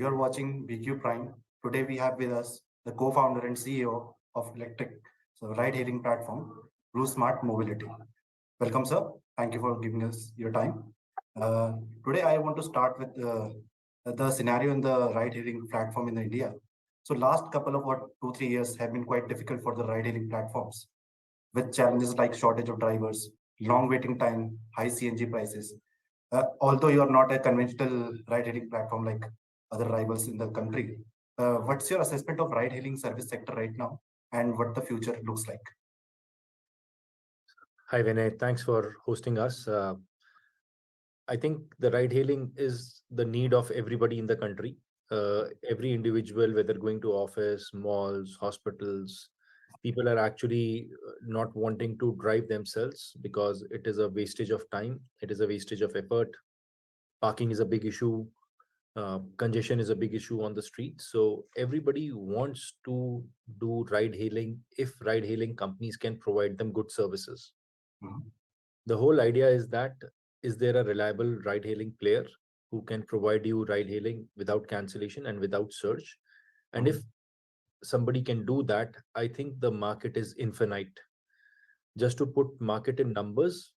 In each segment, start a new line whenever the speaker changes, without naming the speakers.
You're watching BQ Prime. Today we have with us the co-founder and CEO of electric ride-hailing platform, BluSmart Mobility. Welcome, sir. Thank you for giving us your time. Uh, Today I want to start with the scenario in the ride-hailing platform in India. So last couple of 2-3 years have been quite difficult for the ride-hailing platforms, with challenges like shortage of drivers, long waiting time, high CNG prices. Although you are not a conventional ride-hailing platform like other rivals in the country, what's your assessment of ride-hailing service sector right now, and what the future looks like?
Hi, Vinay. Thanks for hosting us. I think the ride hailing is the need of everybody in the country. Every individual, whether going to office, malls, hospitals, people are actually not wanting to drive themselves because it is a wastage of time, it is a wastage of effort. Parking is a big issue, congestion is a big issue on the street. So everybody wants to do ride hailing if ride hailing companies can provide them good services.
Mhm.
The whole idea is that, is there a reliable ride hailing player who can provide you ride hailing without cancellation and without surge? And if
Mhm.
somebody can do that, I think the market is infinite. Just to put market in numbers,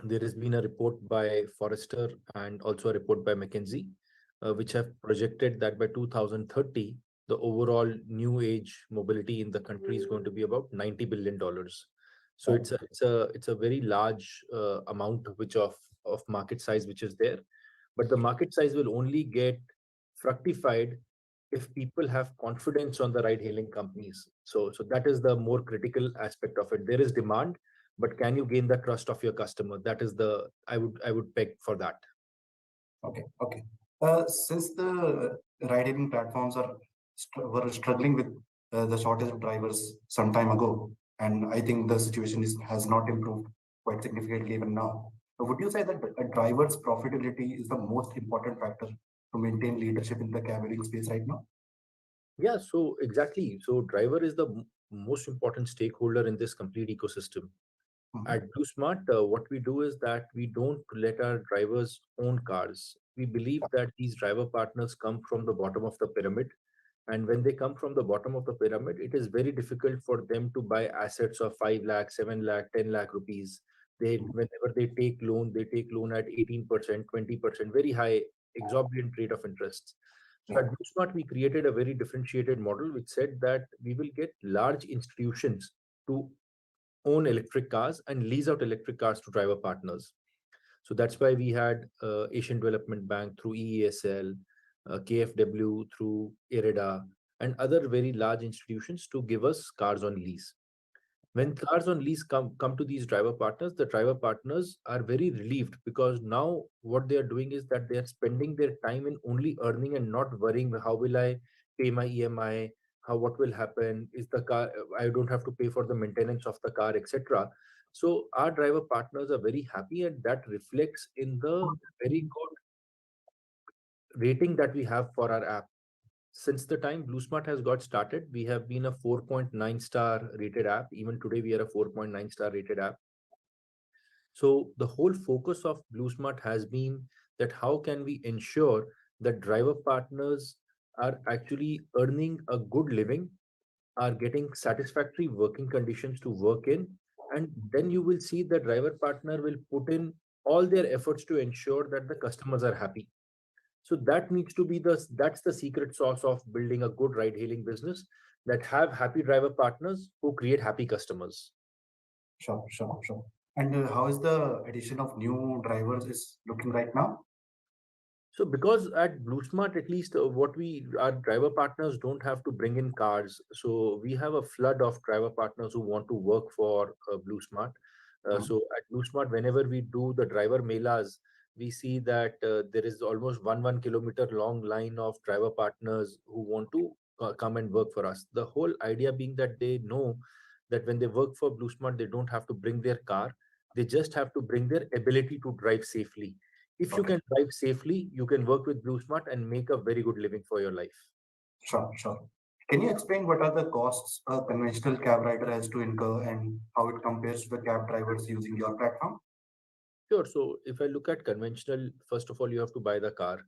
there has been a report by Forrester and also a report by McKinsey, which have projected that by 2030, the overall new age mobility in the country is going to be about $90 billion. So
Right.
it's a very large amount of market size which is there, but the market size will only get fructified if people have confidence on the ride hailing companies. So that is the more critical aspect of it. There is demand, but can you gain the trust of your customer? That is the I would peg for that.
Okay. Okay. Since the ride-hailing platforms were struggling with the shortage of drivers some time ago, and I think the situation has not improved quite significantly even now. Would you say that a driver's profitability is the most important factor to maintain leadership in the cab-hailing space right now?
Yeah, so exactly. So driver is the most important stakeholder in this complete ecosystem.
Mhm.
At BluSmart, what we do is that we don't let our drivers own cars. We believe that these driver partners come from the bottom of the pyramid. And when they come from the bottom of the pyramid, it is very difficult for them to buy assets of 5 lakh, 7 lakh, 10 lakh rupees. Whenever they take loan at 18%, 20%, very high, exorbitant rate of interest. So
Yeah.
at BluSmart, we created a very differentiated model which said that we will get large institutions to own electric cars and lease out electric cars to driver partners. So that's why we had Asian Development Bank through EESL, KfW through IREDA, and other very large institutions to give us cars on lease. When cars on lease come to these driver partners, the driver partners are very relieved because now what they are doing is that they are spending their time in only earning and not worrying how will I pay my EMI, how what will happen, is the car, I don't have to pay for the maintenance of the car, etc. So our driver partners are very happy, and that reflects in the very good rating that we have for our app. Since the time BluSmart has got started, we have been a 4.9 star rated app. Even today, we are a 4.9 star rated app. So the whole focus of BluSmart has been that how can we ensure that driver partners are actually earning a good living, are getting satisfactory working conditions to work in, and then you will see the driver partner will put in all their efforts to ensure that the customers are happy. So that needs to be that's the secret sauce of building a good ride hailing business, that have happy driver partners who create happy customers.
Sure, sure, sure. And how is the addition of new drivers is looking right now?
So because at BluSmart, at least what we our driver partners don't have to bring in cars. So we have a flood of driver partners who want to work for BluSmart.
Mhm.
So at BluSmart, whenever we do the driver melas, we see that there is almost 1 kilometer long line of driver partners who want to come and work for us. The whole idea being that they know that when they work for BluSmart, they don't have to bring their car. They just have to bring their ability to drive safely. If you
Okay,
can drive safely, you can work with BluSmart and make a very good living for your life.
sure, sure. Can you explain what are the costs a conventional cab rider has to incur and how it compares to the cab drivers using your platform?
Sure. So if I look at conventional, first of all, you have to buy the car.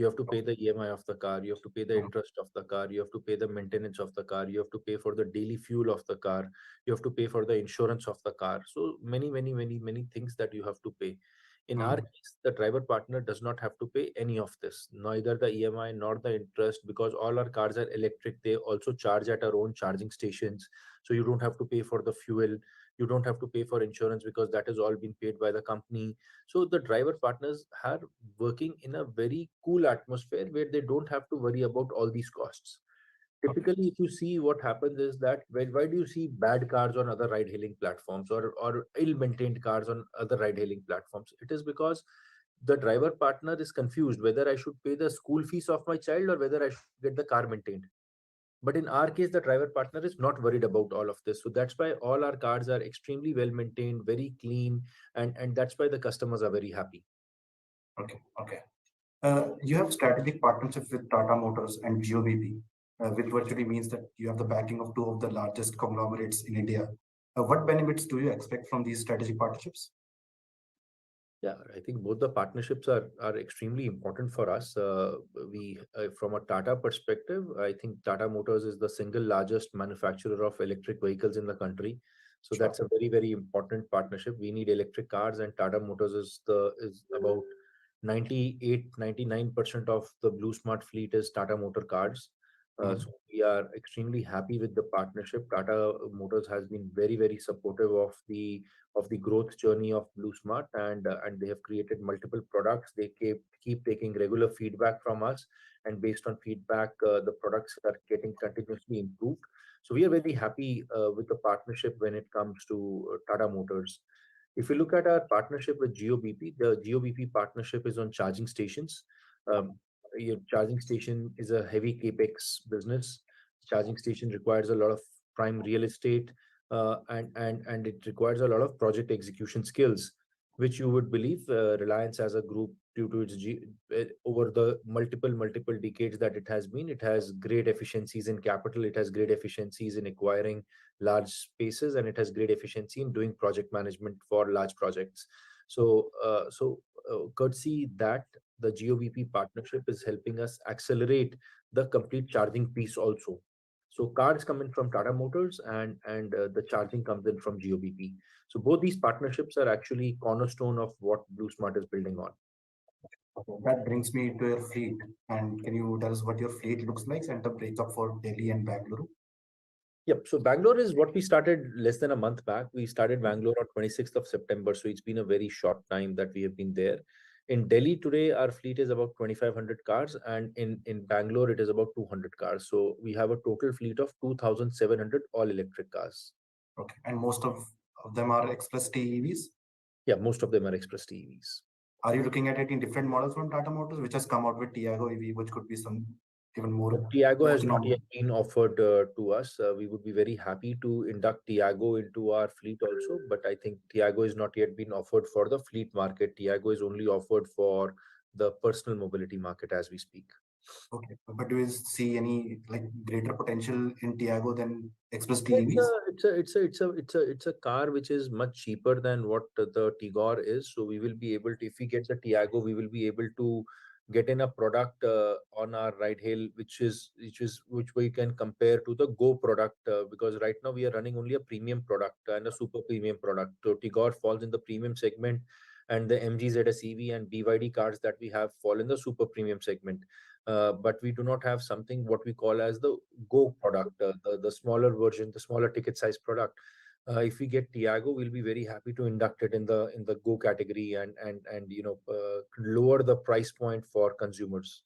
You have to pay the EMI of the car, you have to pay the interest of the car, you have to pay the maintenance of the car, you have to pay for the daily fuel of the car, you have to pay for the insurance of the car. So many things that you have to pay. In our
Mhm.
case, the driver partner does not have to pay any of this, neither the EMI nor the interest, because all our cars are electric. They also charge at our own charging stations. So you don't have to pay for the fuel, you don't have to pay for insurance because that has all been paid by the company. So the driver partners are working in a very cool atmosphere where they don't have to worry about all these costs.
Okay.
Typically, if you see, what happens is that why do you see bad cars on other ride hailing platforms, or ill maintained cars on other ride hailing platforms? It is because the driver partner is confused whether I should pay the school fees of my child or whether I should get the car maintained. But in our case, the driver partner is not worried about all of this. So that's why all our cars are extremely well maintained, very clean, and that's why the customers are very happy.
Okay. Okay. You have strategic partnerships with Tata Motors and GeoBP, which virtually means that you have the backing of two of the largest conglomerates in India. What benefits do you expect from these strategic partnerships?
Yeah, I think both the partnerships are extremely important for us. We From a Tata perspective, I think Tata Motors is the single largest manufacturer of electric vehicles in the country. So
Sure.
that's a very important partnership. We need electric cars, and Tata Motors is about 98-99% of the BluSmart fleet is Tata Motor cars.
Mhm.
So we are extremely happy with the partnership. Tata Motors has been very supportive of the growth journey of BluSmart, and they have created multiple products. They keep taking regular feedback from us, and based on feedback, the products are getting continuously improved. So we are very happy with the partnership when it comes to Tata Motors. If you look at our partnership with GeoBP, the GeoBP partnership is on charging stations. Um, your charging station is a heavy capex business. Charging station requires a lot of prime real estate, and it requires a lot of project execution skills, which you would believe Reliance as a group, due to over the multiple decades that it has great efficiencies in capital, it has great efficiencies in acquiring large spaces, and it has great efficiency in doing project management for large projects. Courtesy that, the GOVP partnership is helping us accelerate the complete charging piece also. So cars come in from Tata Motors, and the charging comes in from GOBP. So both these partnerships are actually cornerstone of what BluSmart is building on.
Okay. That brings me to your fleet. And can you tell us what your fleet looks like and the breakup for Delhi and Bangalore?
Yep. So Bangalore is what we started less than a month back. We started Bangalore on 26th of September. So it's been a very short time that we have been there. In Delhi today, our fleet is about 2,500 cars, and in Bangalore, it is about 200 cars. So we have a total fleet of 2,700 all electric cars.
Okay. And most of them are Express TEVs.
Yeah, most of them are Express TVs.
Are you looking at it in different models from Tata Motors, which has come out with Tiago EV, which could be some even more
Tiago has not
economical?
yet been offered to us. We would be very happy to induct Tiago into our fleet also, but I think Tiago is not yet been offered for the fleet market. Tiago is only offered for the personal mobility market as we speak.
Okay. But do you see any like greater potential in Tiago than Express
It's a
TEVs?
it's a car which is much cheaper than what the Tigor is. So we will be able to, if we get the Tiago, we will be able to get in a product on our ride hail, which we can compare to the Go product, because right now we are running only a premium product and a super premium product. So Tigor falls in the premium segment, and the MG ZS EV and BYD cars that we have fall in the super premium segment. But we do not have something what we call as the Go product, the smaller version, the smaller ticket size product. If we get Tiago, we'll be very happy to induct it in the Go category, and lower the price point for consumers.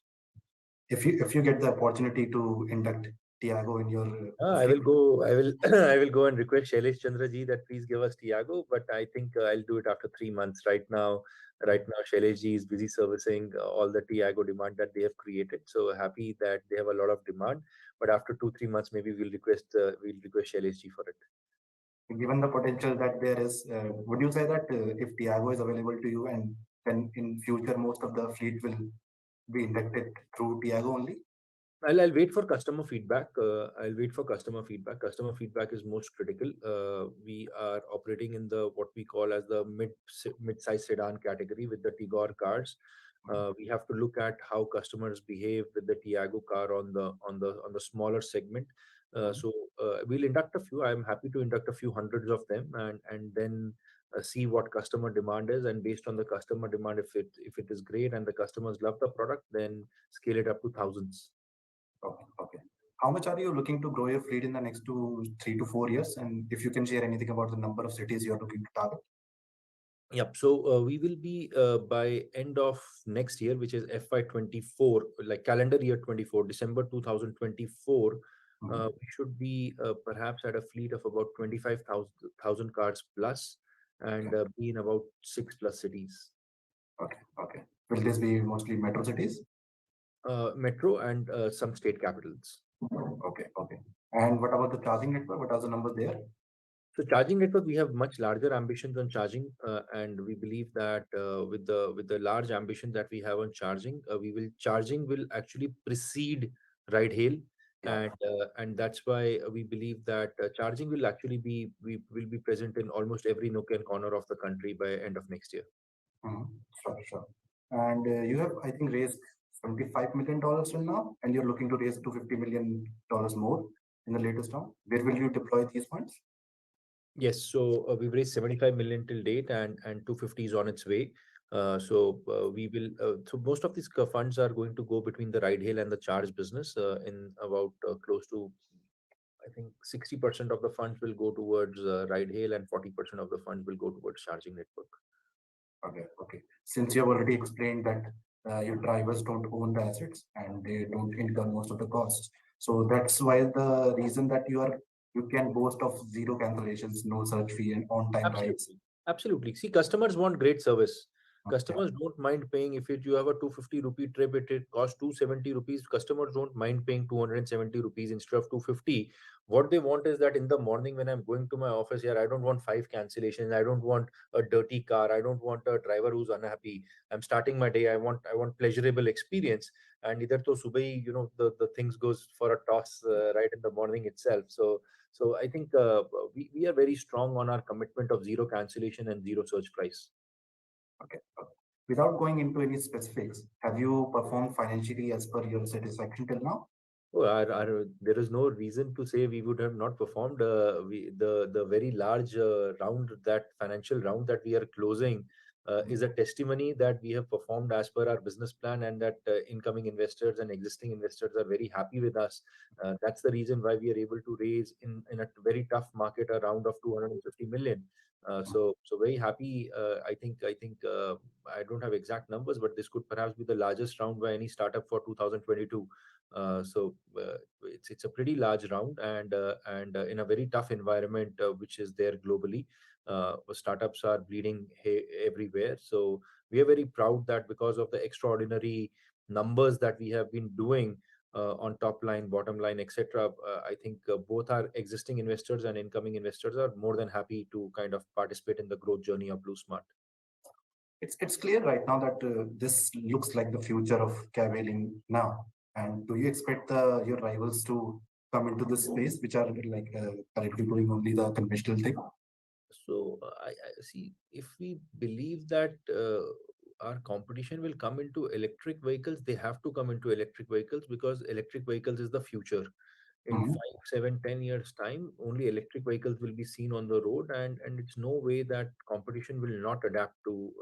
If you get the opportunity to induct Tiago in your
I
fleet,
will go. I will. I will go and request Shailesh Chandra ji that please give us Tiago. But I think I'll do it after 3 months. Right now, Shailesh ji is busy servicing all the Tiago demand that they have created. So happy that they have a lot of demand. But after 2-3 months, maybe we'll request Shailesh ji for it.
given the potential that there is, would you say that if Tiago is available to you and then in future most of the fleet will be inducted through Tiago only?
I'll wait for customer feedback. I'll wait for customer feedback. Customer feedback is most critical. We are operating in the what we call as the mid-size sedan category with the Tigor cars. We have to look at how customers behave with the Tiago car on the smaller segment.
Mhm.
We'll induct a few. I'm happy to induct a few hundreds of them, and then see what customer demand is, and based on the customer demand, if it is great and the customers love the product, then scale it up to thousands.
Okay. Okay. How much are you looking to grow your fleet in the next 3 to 4 years? And if you can share anything about the number of cities you are looking to target.
Yep. So we will be by end of next year, which is FY24, like calendar year 24, December 2024.
Mhm.
We should be perhaps at a fleet of about 25,000 cars plus,
Okay.
and be in about six plus cities,
Okay. Okay. Will this be mostly metro cities?
metro and some state capitals.
Okay. Okay. And what about the charging network? What are the numbers there?
So charging network, we have much larger ambitions on charging, and we believe that with the large ambition that we have on charging, charging will actually precede ride hail,
Yeah.
and that's why we believe that charging will actually be we will be present in almost every nook and corner of the country by end of next year.
Mhm. Sure. Sure. And you have, I think, raised $75 million till now, and you're looking to raise $250 million more in the latest round. Where will you deploy these funds?
Yes, so we've raised 75 million till date, and 250 is on its way. We will. So most of these funds are going to go between the ride hail and the charge business. In about close to, I think, 60% of the funds will go towards ride hail, and 40% of the funds will go towards charging network.
Okay. Okay. Since you have already explained that your drivers don't own the assets and they don't incur most of the costs, so that's why the reason that you can boast of zero cancellations, no search fee, and on-time rides.
Absolutely. Absolutely. See, customers want great service.
Yeah.
Customers don't mind paying if you have a 250 rupee trip, it costs 270 rupees. Customers don't mind paying 270 rupees instead of 250. What they want is that in the morning when I'm going to my office here, I don't want five cancellations. I don't want a dirty car. I don't want a driver who's unhappy. I'm starting my day. I want pleasurable experience. And either to subah, the things goes for a toss right in the morning itself. So I think we are very strong on our commitment of zero cancellation and zero surge price.
Okay. Okay. Without going into any specifics, have you performed financially as per your satisfaction till now?
Oh, there is no reason to say we would have not performed. The very large round, that financial round that we are closing, is a testimony that we have performed as per our business plan, and that incoming investors and existing investors are very happy with us. That's the reason why we are able to raise in a very tough market a round of 250 million. So very happy. I don't have exact numbers, but this could perhaps be the largest round by any startup for 2022. It's a pretty large round, and in a very tough environment which is there globally. Startups are bleeding everywhere. So we are very proud that because of the extraordinary numbers that we have been doing on top line, bottom line, etc. I think both our existing investors and incoming investors are more than happy to kind of participate in the growth journey of BluSmart.
It's clear right now that this looks like the future of cab hailing now. And do you expect your rivals to come into this space, which are like currently doing only the conventional thing?
So I see, if we believe that our competition will come into electric vehicles, they have to come into electric vehicles because electric vehicles is the future. In
Mhm.
5, 7, 10 years time, only electric vehicles will be seen on the road, and it's no way that competition will not adapt to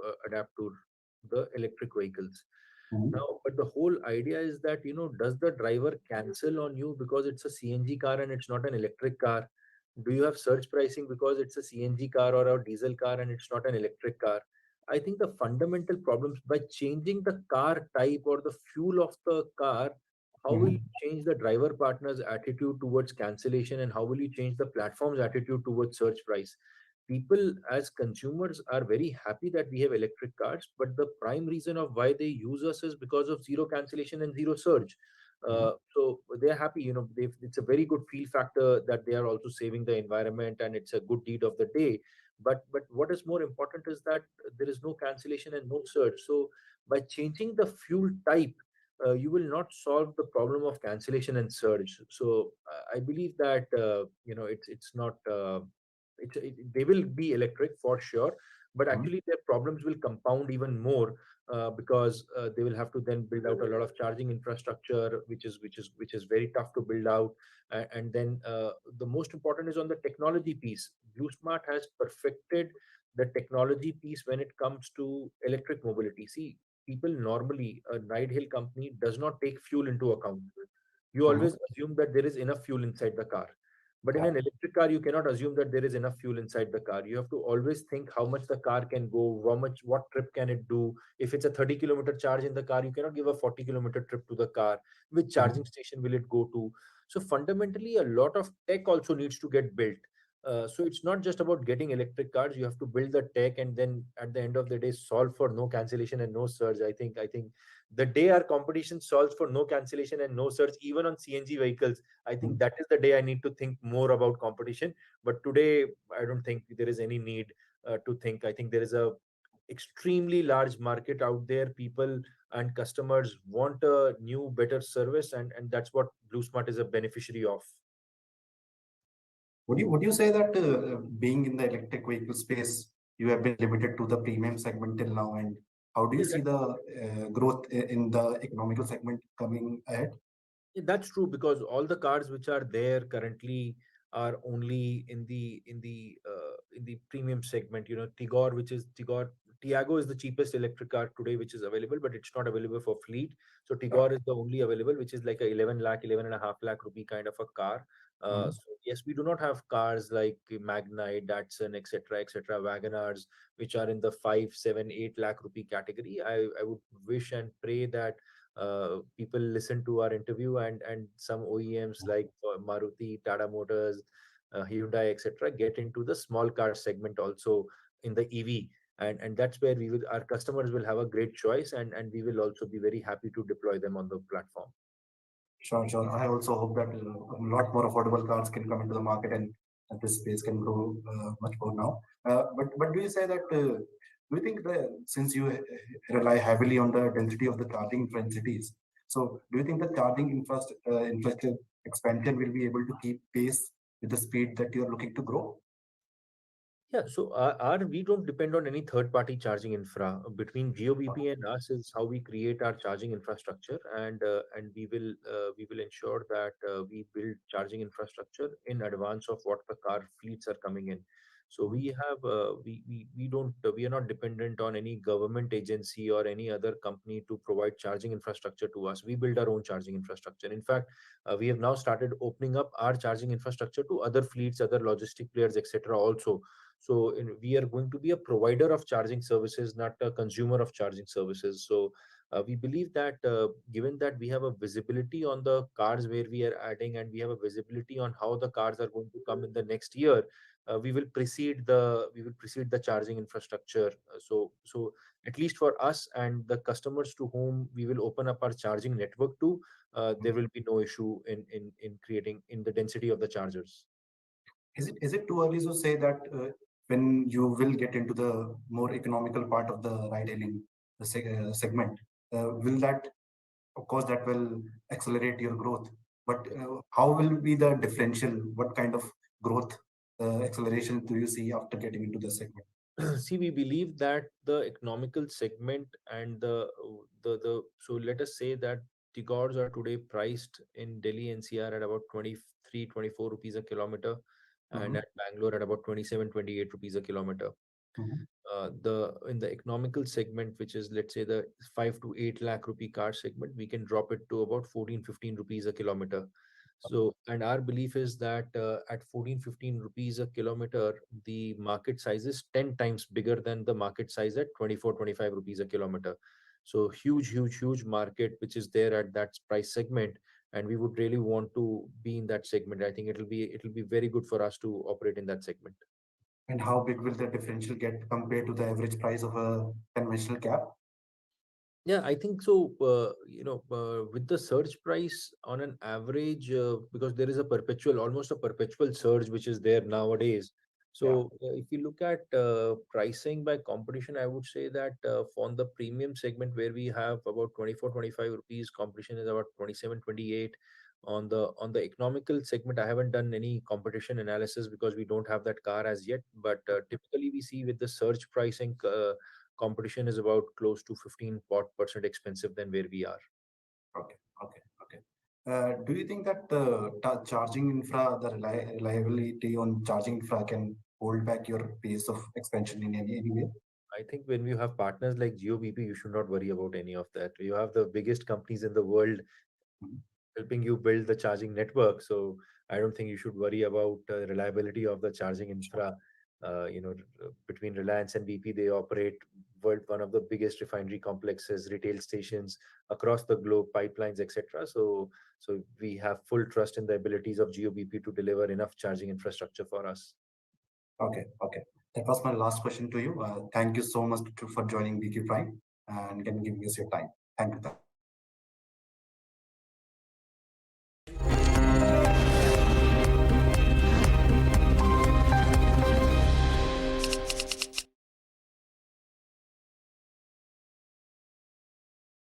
the electric vehicles.
Mhm.
Now, but the whole idea is that, does the driver cancel on you because it's a CNG car and it's not an electric car? Do you have surge pricing because it's a CNG car or a diesel car and it's not an electric car? I think the fundamental problems by changing the car type or the fuel of the car, how will you
Mhm.
change the driver partner's attitude towards cancellation, and how will you change the platform's attitude towards surge price? People as consumers are very happy that we have electric cars, but the prime reason of why they use us is because of zero cancellation and zero surge.
Mhm.
So they're happy, it's a very good feel factor that they are also saving the environment, and it's a good deed of the day. But what is more important is that there is no cancellation and no surge. So by changing the fuel type, you will not solve the problem of cancellation and surge. So I believe that it's not. They will be electric for sure, but
Mhm.
actually their problems will compound even more because they will have to then build out a lot of charging infrastructure, which is very tough to build out. And then the most important is on the technology piece. BluSmart has perfected the technology piece when it comes to electric mobility. See, people normally, a ride hail company does not take fuel into account. You always
Mhm.
assume that there is enough fuel inside the car. But in
Yeah.
an electric car, you cannot assume that there is enough fuel inside the car. You have to always think how much the car can go, what trip can it do. If it's a 30-kilometer charge in the car, you cannot give a 40-kilometer trip to the car. Which charging
Mhm.
station will it go to? So fundamentally, a lot of tech also needs to get built. So it's not just about getting electric cars. You have to build the tech, and then at the end of the day, solve for no cancellation and no surge. I think the day our competition solves for no cancellation and no surge, even on CNG vehicles, I think
Mhm.
that is the day I need to think more about competition. But today, I don't think there is any need to think. I think there is a extremely large market out there. People and customers want a new, better service, and that's what BluSmart is a beneficiary of.
Would you say that being in the electric vehicle space, you have been limited to the premium segment till now, and how do you
Yeah,
see the growth in the economical segment coming ahead?
yeah, that's true, because all the cars which are there currently are only in the premium segment. Tigor, which is Tigor, Tiago is the cheapest electric car today which is available, but it's not available for fleet. So
Yeah.
Tigor is the only available, which is like a 11 lakh, 11.5 lakh rupee kind of a car.
Mhm.
So yes, we do not have cars like Magnite, Datsun, etc., etc., Wagonars, which are in the 5, 7, 8 lakh rupee category. I would wish and pray that people listen to our interview, and some OEMs like Maruti, Tata Motors, Hyundai, etc., get into the small car segment also in the EV, and that's where our customers will have a great choice, and we will also be very happy to deploy them on the platform.
Sure, sure. I also hope that a lot more affordable cars can come into the market, and this space can grow much more now. But do you say that do you think that since you rely heavily on the density of the charging in cities, so do you think the charging infrastructure expansion will be able to keep pace with the speed that you're looking to grow?
Yeah, so we don't depend on any third-party charging infra. Between GeoBP and us is how we create our charging infrastructure, and we will ensure that we build charging infrastructure in advance of what the car fleets are coming in. So we have we don't we are not dependent on any government agency or any other company to provide charging infrastructure to us. We build our own charging infrastructure. In fact, we have now started opening up our charging infrastructure to other fleets, other logistic players, etc. Also, so we are going to be a provider of charging services, not a consumer of charging services. So we believe that given that we have a visibility on the cars where we are adding, and we have a visibility on how the cars are going to come in the next year, we will precede the charging infrastructure. So at least for us and the customers to whom we will open up our charging network to, there will be no issue in creating in the density of the chargers.
Is it too early to say that when you will get into the more economical part of the ride hailing segment, will that, of course, that will accelerate your growth. But how will be the differential? What kind of growth acceleration do you see after getting into the segment?
See, we believe that the economical segment and the so let us say that Tigors are today priced in Delhi NCR at about 23, 24 rupees a kilometer, and
Mhm.
at Bangalore at about 27, 28 rupees a kilometer.
Mhm.
The in the economical segment, which is, let's say, the 5 to 8 lakh rupee car segment, we can drop it to about 14, 15 rupees a kilometer. So, and our belief is that at 14, 15 rupees a kilometer, the market size is 10 times bigger than the market size at 24, 25 rupees a kilometer. So huge, huge, huge market which is there at that price segment, and we would really want to be in that segment. I think it'll be very good for us to operate in that segment.
And how big will the differential get compared to the average price of a conventional cab?
Yeah, I think so. With the surge price on an average, because there is almost a perpetual surge which is there nowadays.
Yeah.
So, if you look at pricing by competition, I would say that on the premium segment where we have about 24, 25 rupees, competition is about 27, 28. On the economical segment, I haven't done any competition analysis because we don't have that car as yet. But typically, we see with the surge pricing. competition is about close to 15% expensive than where we are.
Okay, okay, okay. Do you think that the charging infra, the reliability on charging infra can hold back your pace of expansion in any way?
I think when you have partners like GeoBP, you should not worry about any of that. You have the biggest companies in the world
Mhm.
helping you build the charging network. So I don't think you should worry about reliability of the charging infra. Between Reliance and BP, they operate one of the biggest refinery complexes, retail stations across the globe, pipelines, etc. So we have full trust in the abilities of GeoBP to deliver enough charging infrastructure for us.
Okay, okay. That was my last question to you. Thank you so much for joining BQ Prime and can give us your time. Thank you.